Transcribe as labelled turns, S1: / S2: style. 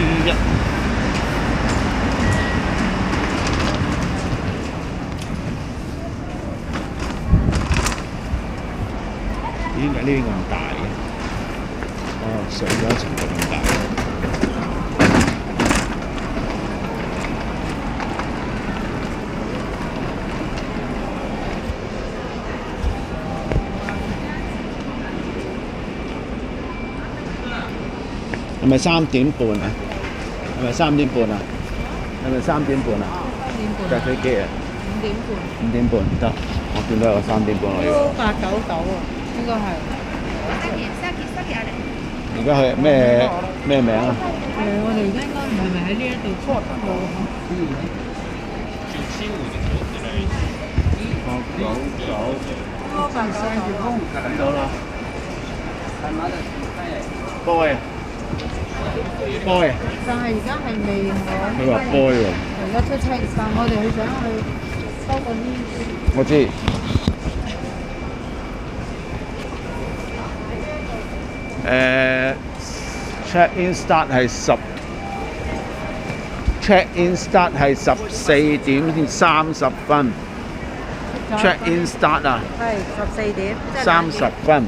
S1: 一。咦？點解呢邊咁大嘅？哦，上咗一層咁大。係咪3點半啊？係咪3點半啊？係咪3點半啊？架飛機啊？5點半得，我見到有個3點半我要。
S2: 899啊，應該係。
S1: 而家係咩名啊？
S2: 我哋而家應該唔係咪喺呢一度出鋪
S1: 睇到啦。boy
S2: 但係而家係未可。
S1: 佢話 boy 喎。
S2: 而家出清，但我哋想去收個呢啲。
S1: 我知。check in start 係check in start 係14點30分。check in start 啊，
S2: 係14點，
S1: 30分。